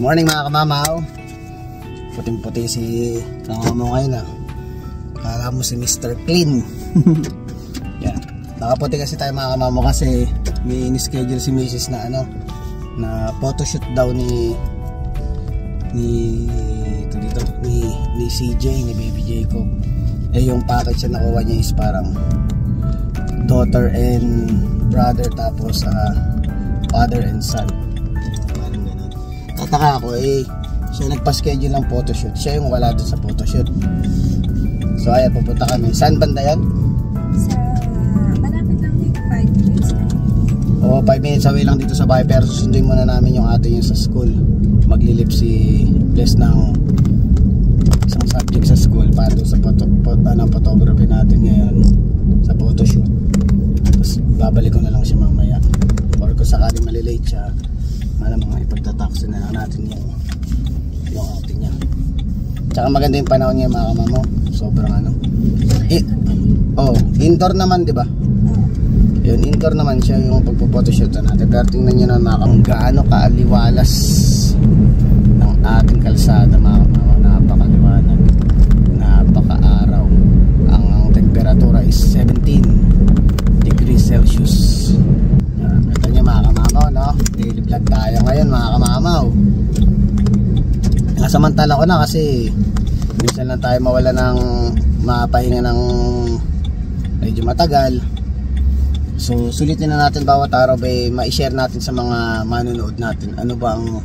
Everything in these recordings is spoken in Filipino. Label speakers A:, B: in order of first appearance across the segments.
A: Morning mga kamamaw. Puting-puti si kamamaw ngayon ah. Kala mo si Mr. Clean. Yan. Nakaputi kasi tayo mga kamamaw kasi may in-schedule si Mrs. na na photoshoot daw ni CJ, ni Baby Jacob. Eh yung package na nakuha niya is parang daughter and brother, tapos father and son. Kataka ako siya nagpa-schedule ng photoshoot. Siya yung wala doon sa photoshoot. So ayan, pupunta kami. Saan banda yan?
B: Sa malapit lang dito, 5 minutes lang.
A: Oo, 5 minutes away lang dito sa bahay. Pero susunduin muna namin yung ate niya sa school. Maglilip si Bless ng isang subject sa school para doon sa photography natin ngayon sa photoshoot. Tapos babalik ko na lang siya mamaya. Or kung sakaling malilate siya, malamang ipagtataksi na lang natin yung ate niya. Tsaka maganda yung panahon niya mga kamamo. Sobrang indoor naman, di ba? Yun, indoor naman siya yung pagpo-photoshoot natin. Pero tingnan nyo naman mga kamamo, gaano kaaliwalas ng ating kalsada mga kamamo. Napakaliwanag, napaka-araw. Ang temperatura is 17 degrees Celsius. Ito nyo mga kamamaw, no? Daily vlog tayo ngayon mga kamamaw. Nasamantala ko na kasi minsan lang tayo mawala ng mapahinga ng medyo matagal. So sulitin na natin bawat araw ma-share natin sa mga manonood natin ano ba ang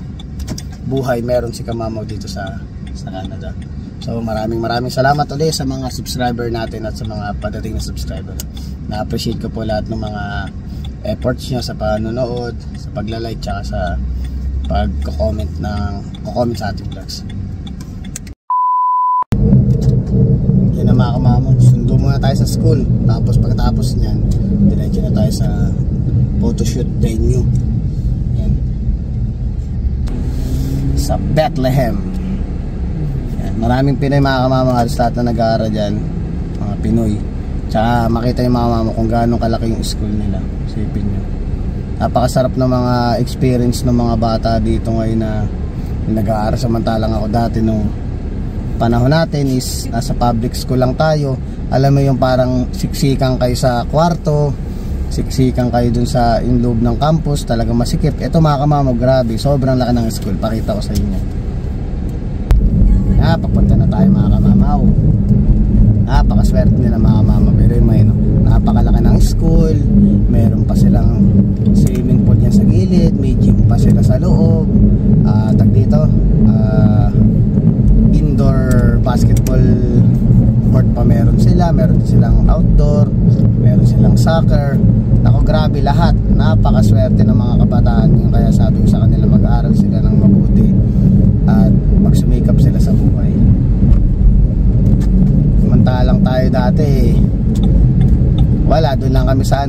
A: buhay meron si kamamaw dito sa Canada. So maraming salamat ulit sa mga subscriber natin at sa mga padating na subscriber. Na-appreciate ko po lahat ng mga efforts nyo sa panonood, sa pagla-like, tsaka sa pag-comment sa ating vlogs. Yan na mga kamamo, sundo muna tayo sa school. Tapos pagkatapos nyan, diretso na tayo sa photoshoot venue. Yan. Sa Bethlehem. Yan. Maraming Pinoy mga kamamo, halos lahat na nag-aaral dyan, mga Pinoy. Tsaka makita yung mga kamamo kung gaano kalaki yung school nila. Sipin nyo, napakasarap ng mga experience ng mga bata dito ngayon na nag-aaral. Samantalang ako dati nung panahon natin is nasa public school lang tayo. Alam mo yung parang siksikan kayo sa kwarto, siksikan kayo dun sa loob ng campus, talagang masikip. Ito mga kamamo, grabe, sobrang laki ng school. Pakita ko sa inyo. Papunta na tayo mga kamamaw. Napakaswerte nila mga kamamaw. Pero may napakalaki ng school, meron pa silang swimming pool yan sa gilid, may gym pa sila sa loob, indoor basketball court pa meron silang outdoor, meron silang soccer. Ako grabe lahat, napakaswerte ng mga kabataan yun. Kaya sabi ko sa kanila mag-aaral sila ng mabuti at magsumikap sila sa buhay. Samantalang tayo dati wala, doon lang kami sa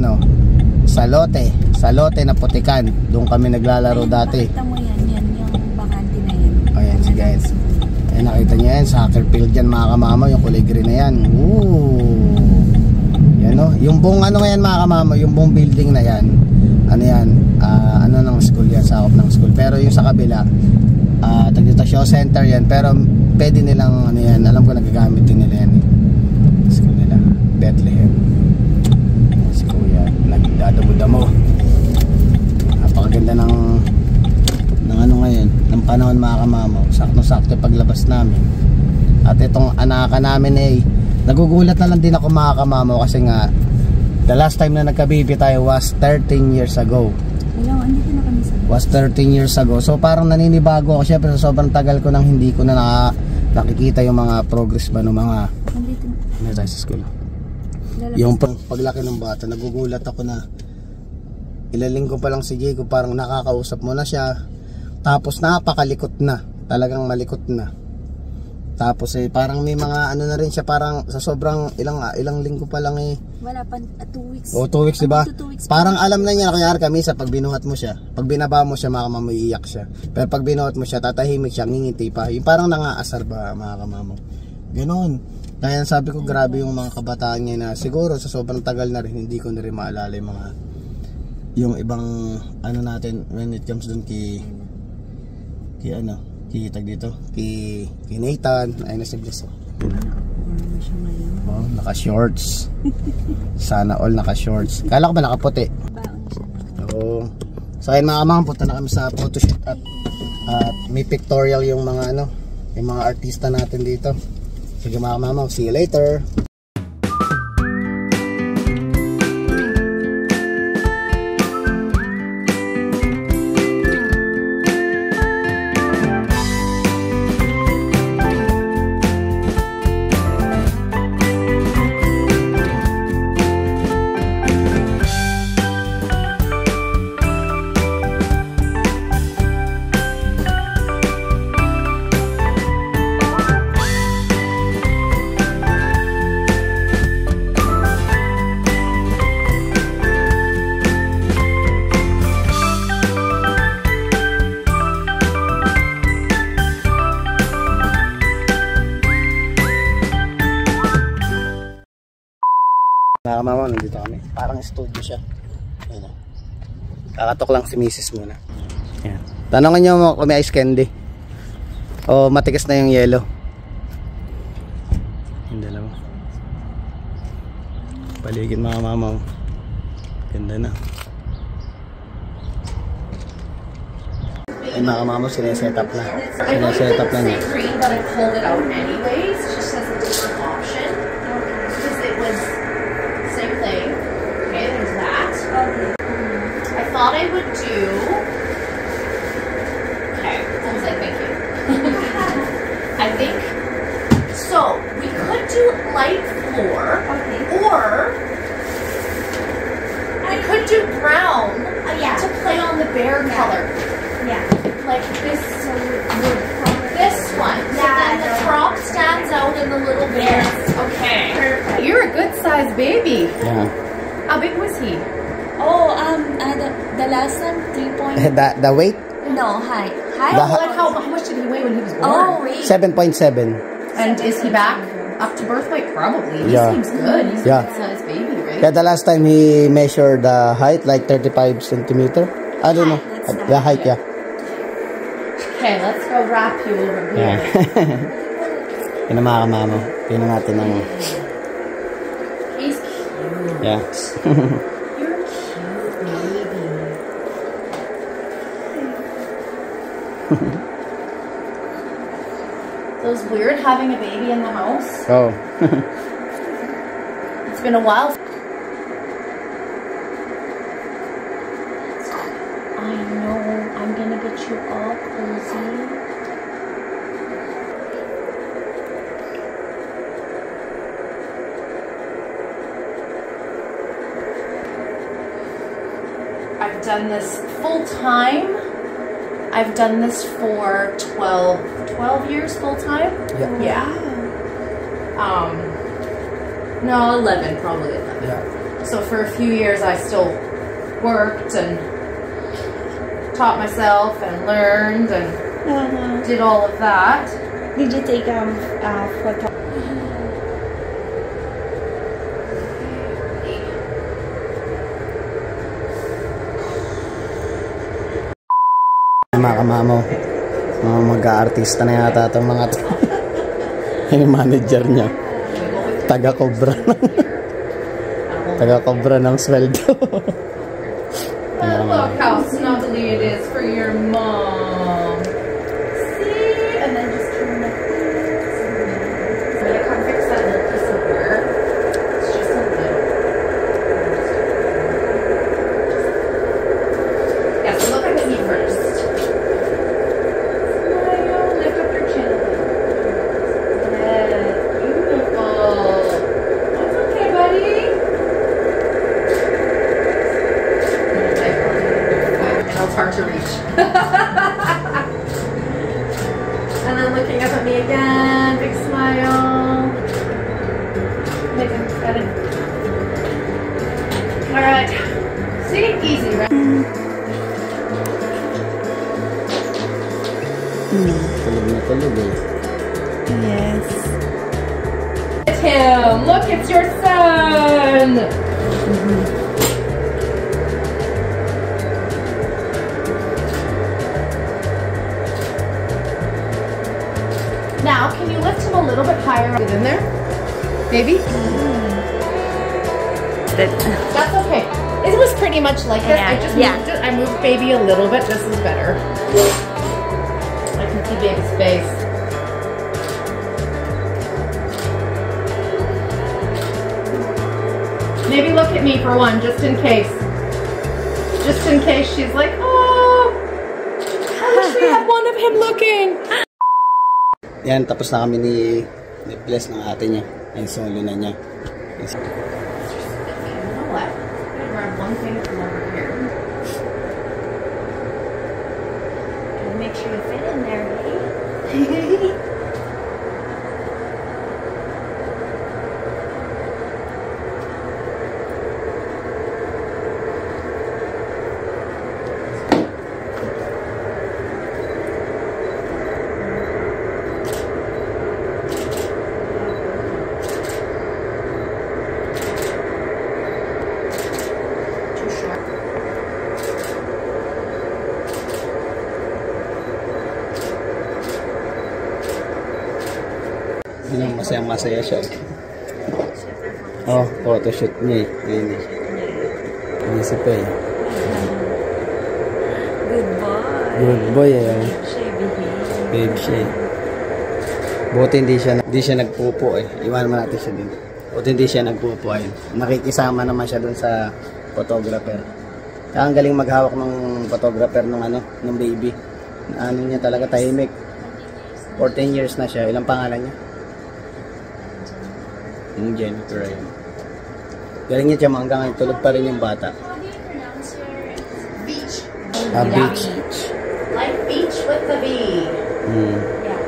A: sa lote na Putikan. Doon kami naglalaro dati.
B: Nakita mo yan yung bakante na yan.
A: Ayan si guys. Ayan, nakita nyo yan, soccer field yan mga kamama, yung kulay green na yan. Yan o, yung buong yan mga kamama, yung buong building na yan, ng school yan, sakop ng school. Pero yung sa kabila, dito show center yan, pero pwede nilang alam ko nagagamit din nila yan school nila, Bethlehem. Si kuya nagdadamo-damo. Napakaganda ng ngayon, ng panahon mga kamamaw. Sakto-sakto paglabas namin. At itong anaka namin nagugulat na lang din ako mga kamamaw kasi nga the last time na nagka-baby tayo was 13 years ago.
B: Hello, andito na kami sa
A: Was 13 years ago. So parang naninibago ako syempre sa sobrang tagal ko nang hindi ko na nakikita yung mga progress ba ng mga tayo sa school. Yung paglaki ng bata, nagugulat ako na ilang linggo pa lang si Jacob, parang nakakausap mo na siya. Tapos napakalikot na, talagang malikot na. Tapos parang may mga na rin siya, parang sa sobrang ilang linggo pa lang
B: wala pa 2 weeks.
A: 2 weeks, diba? Parang alam na niya, kaya kami sa pag binuhat mo siya, pag binaba mo siya, mga kamamo, iiyak siya. Pero pag binuhat mo siya, tatahimik siya, ngingiti pa. Yung parang nangaasar ba mga kamamo. Ganoon. Kaya sabi ko, grabe yung mga kabataan niya na siguro sa sobrang tagal na rin, hindi ko na rin maalala yung ibang natin when it comes dun kay Kitag dito. Kay Nathan. Ayun na si Bless. Oh, naka-shorts. Sana all naka-shorts. Kala ko ba nakaputi? Oo. So ayun mga kamang, punta na kami sa photoshoot at may pictorial yung mga yung mga artista natin dito. Sige mga kamang, see you later. Mga mama, nandito kami. Parang studio siya. Ayan. Kakatok lang si Mrs. muna. Ayan. Tanongin nyo mo kung may ice candy. O matigas na yung yellow. Yung dalawa. Paligid mga mama. Ganda na. Ay mga mama, sineset up na. Sineset up na niya.
C: But I pulled it out anyways, just as a different option. Because it was same thing. Okay, there's that. I thought I would do. Okay, I was like, thank you. I think so. We could do light floor, or we could do brown. To play on the bear color.
B: Yeah.
C: Like this. This one. So then the top stands out in the little bear. Okay.
B: Perfect.
C: You're a good sized baby.
A: Yeah.
C: How big was he?
B: Oh, the last time 3 point.
A: The weight?
B: No, height.
C: Like how much did he weigh when he was born?
B: Oh, wait.
A: 7.7.
C: And is he back up to birth weight? Probably. He
A: Yeah.
C: seems good. He's
A: Yeah.
C: a good sized baby, right?
A: Yeah, the last time he measured the height like 35 centimeter. I don't know. The height, yeah.
C: Okay, let's go wrap you over here.
A: Yun ang mga kamamo. Yun ang natin ng...
C: He's cute.
A: Yeah.
C: You're cute, baby. So it's weird having a baby in the house.
A: Oh.
C: It's been a while. I know. I'm gonna get you all cozy. I've done this full time. I've done this for 12 years full time.
A: Yeah.
C: No, 11, probably 11.
A: Yeah.
C: So for a few years I still worked and taught myself and learned and did all of that.
B: Did you take photo?
A: Mga kamamo, mga mag-aartista na yata itong mga yung manager niya, taga-cobra ng sweldo.
C: But look how snuggly it is for your mom. See? And then just turn the I'm gonna come fix that little piece of hair. It's just a little. Yeah, so look at me first. Smile, lift up your chin. Yeah, beautiful. That's okay, buddy. It's hard to reach. And then looking up at me again, big smile. Got it. All right. See, easy, right?
A: Tulog na tulog eh.
B: Yes.
C: It's him. Look, it's your son. Baby? That's okay. It was pretty much like this. I just moved it. I moved baby a little bit. This is better. I can see baby's face. Maybe look at me for one, just in case. Just in case she's like, oh, I wish we had one of him looking.
A: Yan, tapos na kami ni Bless ng ate niya. Ay, solo na niya. Yes.
C: You know what? I'm gonna grab one thing from over here.
B: And make sure you fit in there, right?
A: Yun, masaya siya. Oh, photoshoot niya eh. Yun eh. Inisip pa eh.
B: Good boy.
A: Good boy eh.
B: Baby.
A: Babe siya eh. Buti hindi siya nagpupo eh. Iwan naman natin siya din. Buti hindi siya nagpupo eh. Nakikisama naman siya dun sa photographer. Kaya ang galing maghawak ng photographer ng baby. Ano niya talaga, tahimik. 14 years na siya. Ilang pangalan niya? Yung Jennifer ayun. Galing niya siya hanggang ngayon. Tulog pa rin yung bata.
C: Beach.
A: Beach.
C: Like beach with the bee.
B: Yeah.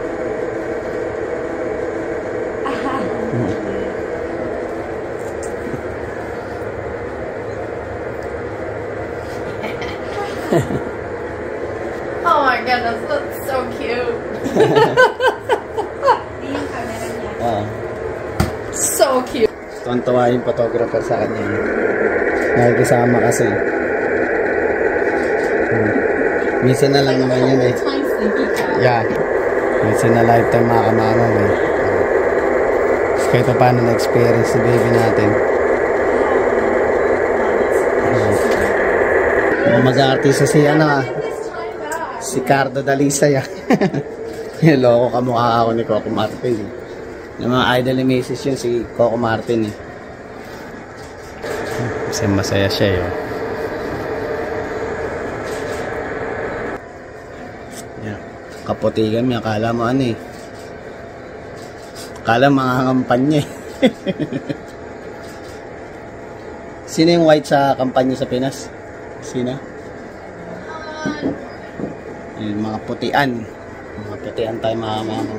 C: Oh my goodness, that's so cute.
B: Yung camera niya.
A: Oo.
C: So cute.
A: Tuwan-tuwa yung photographer sa kanya. Nakikisama kasi. Minsan na lang naman yun eh. Yeah. Minsan na lifetime mga kamamang eh. Kahit pa paano na-experience ni baby natin. Mag-aartista si si Cardo Dalisay ah. Loko kamukha ako ni Coco Martin eh. Yung mga idol ni Mrs. yun si Coco Martin eh. Kasi masaya siya yun. Yeah. Kaputi kami, akala mo ano eh. Akala mga kampanya eh. Sino yung white sa kampanya sa Pinas? Sino? Yung mga putian. Mga putian tayo mga mama.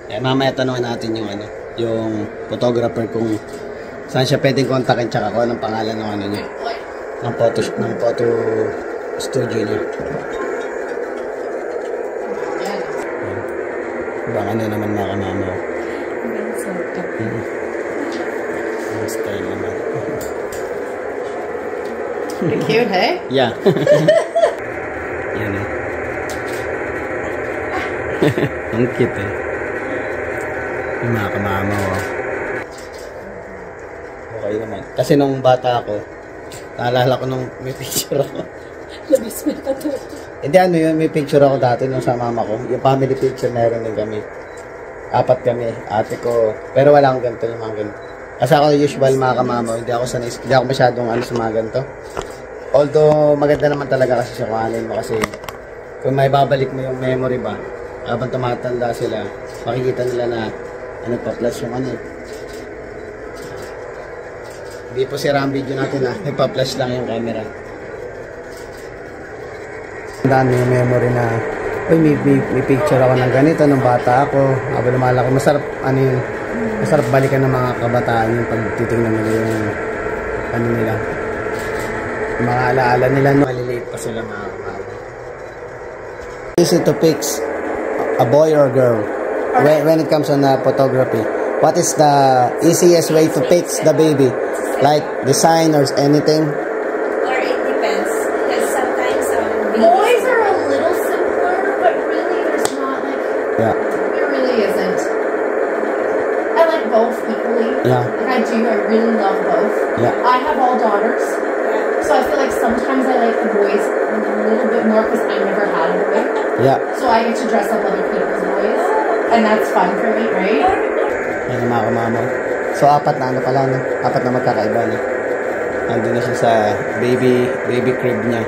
A: Eh, mamaya tanungin natin yung yung photographer kung saan siya pwedeng kontakin tsaka kung anong pangalan ng niya. Ng photo studio niya. Baka na naman mga kamama. Ang style naman.
C: You're cute, hey?
A: Yeah. Yan eh. Ang cute eh. Yung mga kamama oh. Okay naman. Kasi nung bata ako, naalala ko nung may picture ako.
B: Labis mo ka to.
A: Hindi ano yun, may picture ako dati nung sa mama ko. Yung family picture meron din kami. 4 kami, ate ko. Pero wala akong ganito yung mga ganito. Kasi ako usual mga kamama, hindi ako masyadong sa mga ganito. Although maganda naman talaga kasi siya kung alin mo kasi kung may babalik mo yung memory ba, habang tumatanda sila, makikita nila na nagpa-flash yung Hindi po sira ang video natin nagpa-flash lang yung camera. Tandaan mo yung memory na may picture ako ng ganito nung bata ako, habang lumalaki. Masarap masarap balikan ng mga kabataan yung pagtitingnan nila yung nila. Mga alaala nila no, maliliit pa sila mga kamama. Easy to pick a boy or a girl when it comes on photography. What is the easiest way to pick the baby? Like design or anything?
B: Or it depends. Because sometimes
C: Boys are a little simpler, but really there's not like...
A: Yeah.
C: There really isn't.
A: Yeah.
C: Like I do. I really love both.
A: Yeah.
C: I have all daughters, so I feel like sometimes I like the boys a little bit more because I never had a boy.
A: Yeah.
C: So I get to dress up other people's boys, and that's fun for me, right?
A: Yan ang mga kamama. So, 4 na ano pala, no? 4 na magkakaiba, no? Nandun na siya sa baby crib niya.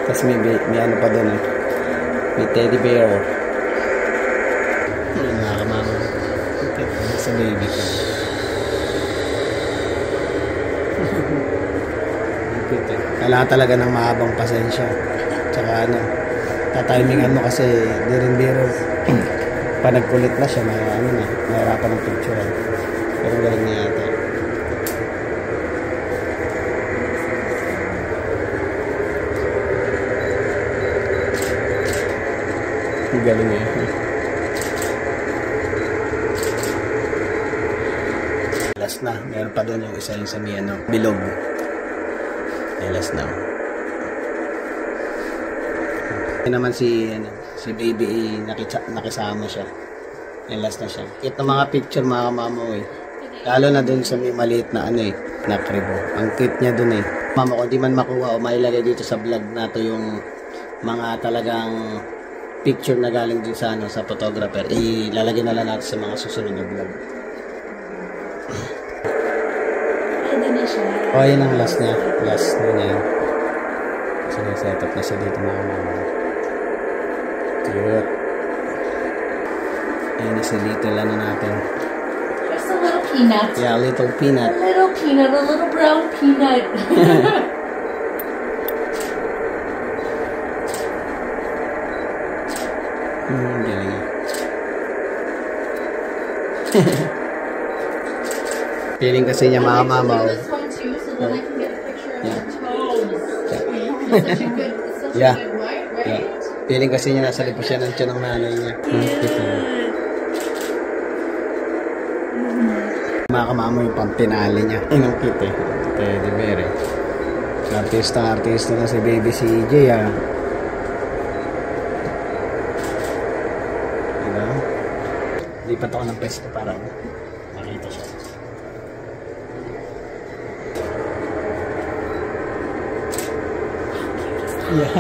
A: Tapos may ano pa doon, eh. May teddy bear. Yan mga kamama. Okay, sa baby crib. Kailangan talaga ng mahabang pasensya. Tsaka ano, tatimingan mo kasi biro pa nagkulit na siya, nahirapan ng picture. Pero galing niya yata. Galing niya. Last na, meron pa doon yung isa yung sa Miano, bilog. Last na. Yan naman si baby nakisama siya. Yan last na siya. Cute na mga picture mga kamama eh. Lalo na dun sa may maliit na na kribo. Ang cute niya dun eh. Mama ko di man makuha o mailagay dito sa vlog nato yung mga talagang picture na galing din sa sa photographer. Ilalagay na lang natin sa mga susunod na vlog. Oh, yun ang last niya. Last na yun. So, set up na siya dito mga mama. Cute. Ayun isa dito lang na natin.
C: Just a little peanut.
A: Yeah, a little peanut.
C: A little peanut. A little brown peanut.
A: Galing ah. Feeling kasi niya mga mama.
C: Then I can get a picture of
A: Yeah.
C: your toes. It's such a good,
A: Yeah.
C: white, right?
A: Yeah. Feeling kasi niya nasa lipo siya ng tiyan ng nanay niya. Mga kamama yung pampinali niya. Yun ang cute eh. Teddy bear eh. Artista na si baby CJ ah. Diba? Lipat ako ng pesto para makita siya. Yeah.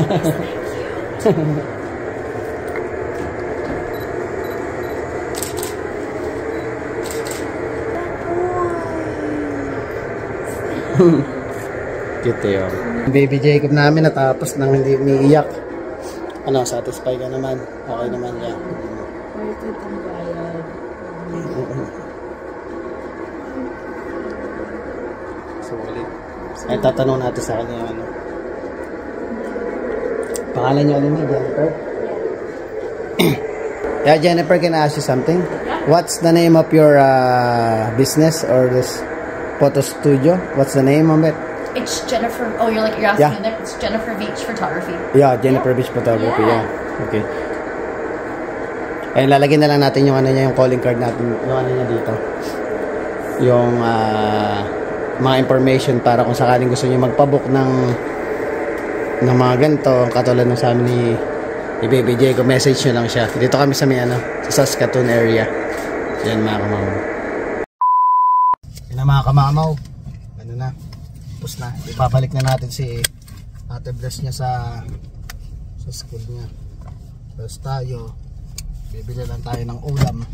A: Cute yun. Baby Jacob namin natapos nang hindi umiiyak. Ano, satisfy ka naman. Okay naman yan. So, ulit. Ay, tatanong natin sa kanya ano. Pangalan niyo ulit niya, Jennifer? Yeah, Jennifer, can I ask you something? What's the name of your business or this photo studio? What's the name of it?
C: It's Jennifer. Oh, you're asking me that? It's Jennifer Beach Photography.
A: Yeah, Jennifer Beach Photography. Yeah. Okay. Ayun, lalagyan na lang natin yung ano niya, yung calling card natin, yung ano niya dito. Yung mga information para kung sakaling gusto niyo magpabook ng mga ganito, katulad ng sa amin ni Baby Jacob, message nyo lang siya. Dito kami sa may sa Saskatoon area. Yan mga kamamaw. Yan na mga kamamaw. Ano na, tapos na. Ipabalik na natin si Ate Bless niya sa school niya. Tapos tayo, bibili lang tayo ng ulam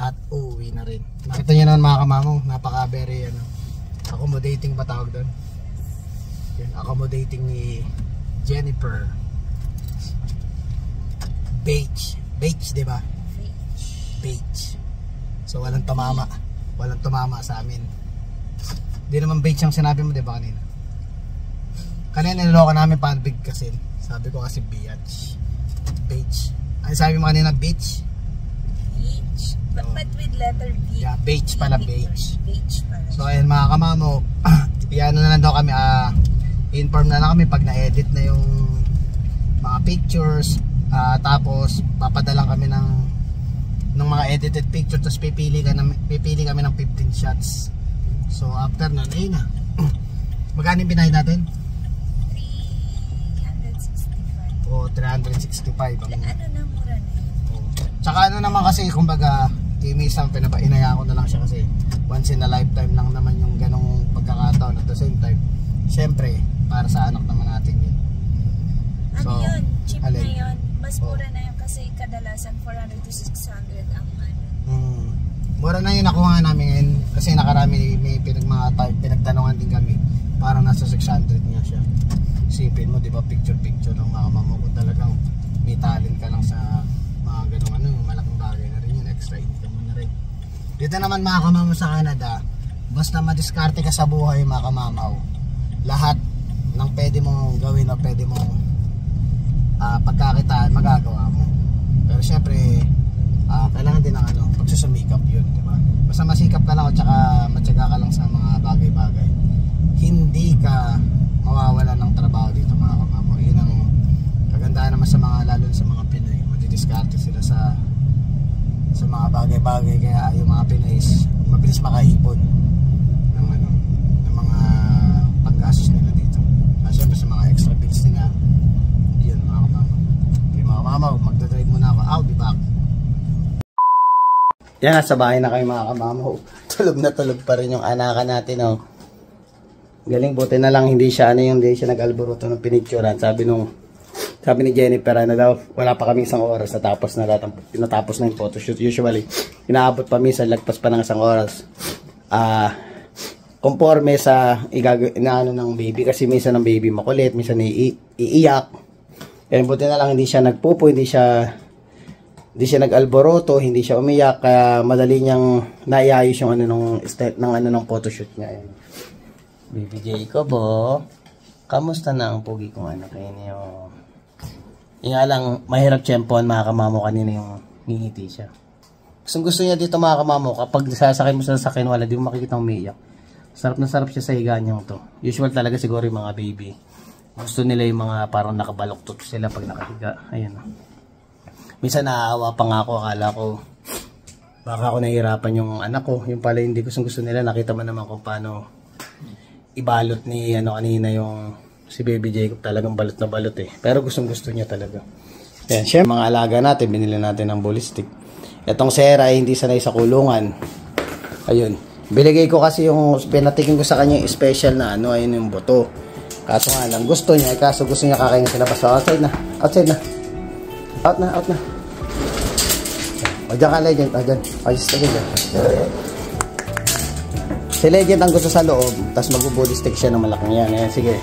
A: at uuwi na rin. Nakita nyo naman mga kamamaw, napaka very accommodating ba tawag doon? Yan, accommodating ni Jennifer. Beach, diba? Beach. So walang tumama sa amin. Hindi naman beach ang sinabi mo, diba kanina? Kanina niloko namin paano big kasi. Sabi ko kasi beach. Ano sabi mo kanina, beach?
B: Beach. But with letter B.
A: Yeah, beach pala, beach.
B: Beach pala.
A: So ayun mga kamamo, ano na lang daw kami, inform na lang kami pag na-edit na yung mga pictures, tapos papadalang kami ng mga edited pictures, tapos pipili kami ng 15 shots. So after nun, ayun na. Magkano yung binayad natin?
B: 365.
A: O, 365.
B: Ano na, mura na.
A: Tsaka ano naman kasi, kumbaga, Kimi Sam, inaya ko na lang siya kasi once in a lifetime lang naman yung ganong pagkakataon. At the same time, syempre, para sa anak naman natin yun.
B: Ano yun? Cheap
A: alin?
B: na yun. Mas mura na yun kasi kadalasan 400 to 600 ang ano.
A: Mura na yun nakuha namin ngayon kasi nakarami may pinagtanungan din kami. Parang nasa 600 nga siya. Isipin mo, di ba, picture-picture ng mga mama ko, talagang may talent ka lang sa mga ganong ano, malaking bagay na rin yun, extra income mo na rin. Dito naman mga kamama sa Canada, basta madiskarte ka sa buhay mga kamamaw, lahat ng pwede mong gawin o pwede mong pagkakitaan, magagawa mo. Pero syempre, kailangan din ng ano, pagsusumikap yun, di ba? Basta masikap ka lang at saka matyaga ka lang sa mga bagay-bagay, hindi ka mawawala ng trabaho dito mga kamamaw. Yun ang kagandahan naman sa mga, lalo sa mga Pinoy, madidiskarte sila sa mga bagay-bagay, kaya yung mga Pinoy mabilis makaipon ng ano, ng mga paggastos nila dito. Syempre sa mga extra bills nila, yun mga kamamaw. Okay mga kamamaw, magdadrive muna ako, I'll be back. Yan, nasa bahay na kayo mga kamamaw. Tulog na tulog pa rin yung anakan natin, oh. Galing, buti na lang hindi siya nag-alboruto ng pinicturan. Sabi ni Jennifer, ano daw, wala pa kami isang oras, natapos na yung photoshoot. Usually, inaabot pa minsan, lagpas pa ng isang oras. Conforme sa inaano ng baby, kasi minsan ng baby makulit, minsan iiyak. Kaya buti na lang hindi siya nagpupo, hindi siya nag-alboroto, hindi siya umiyak, kaya madali niyang naiayos yung ng photoshoot niya. Baby Jacob, kamusta na ang pugi kong anak ninyo? Yung nga lang, mahirap tiyempoan mga kamamo, kanina yung ngingiti siya. Gusto niya dito mga kamamo, kapag sasakay mo sa sasakyan, wala, di mo makikita umiiyak. Sarap na sarap siya sa higaan niyang to. Usual talaga siguro yung mga baby. Gusto nila yung mga parang nakabaloktot sila pag nakahiga. Ayan. Minsan naaawa pa nga ako, akala ko baka ako nahihirapan yung anak ko. Yung pala hindi gusto nila, nakita mo naman kung paano ibalot ni kanina yung si Baby Jacob, talagang balot na balot eh. Pero gusto niya talaga. Yan, syempre mga alaga natin, binili natin ng ballistic. Itong Sera ay hindi sanay sa kulungan. Ayun. Biligay ko kasi yung pinatikin ko sa kanya yung special na ayun yung buto. Kaso nga lang gusto niya, kaso gusto niya kakainin sila basta outside na. Out na. O dyan ka, Legend. O dyan. Ayos na dyan. Si Legend ang gusto sa loob, tapos mag-body stick siya ng malaking yan. Ayan, sige.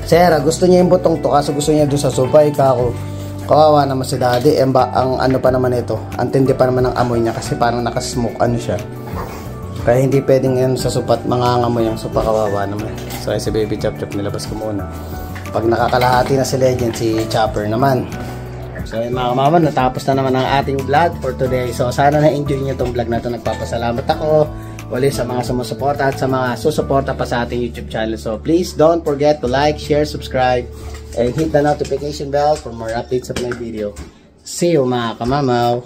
A: Sera, gusto niya yung butong to, kaso gusto niya doon sa subay. Kawawa naman si Daddy. Ang ano pa naman ito, ang tindi pa naman ng amoy niya kasi parang nakasmoke siya. Kaya hindi pwedeng yan sa supat, mangangamoy yung supa, kawawa naman. So si Baby Chop nilabas ko muna. Pag nakakalahati na si Legend, si Chopper naman. So yun mga mama, natapos na naman ang ating vlog for today. So sana na-enjoy nyo itong vlog na ito. Nagpapasalamat ako uli sa mga sumusuporta at sa mga susuporta pa sa ating YouTube channel. So please don't forget to like, share, subscribe, and hit the notification bell for more updates of my video. See you mga kamamaw!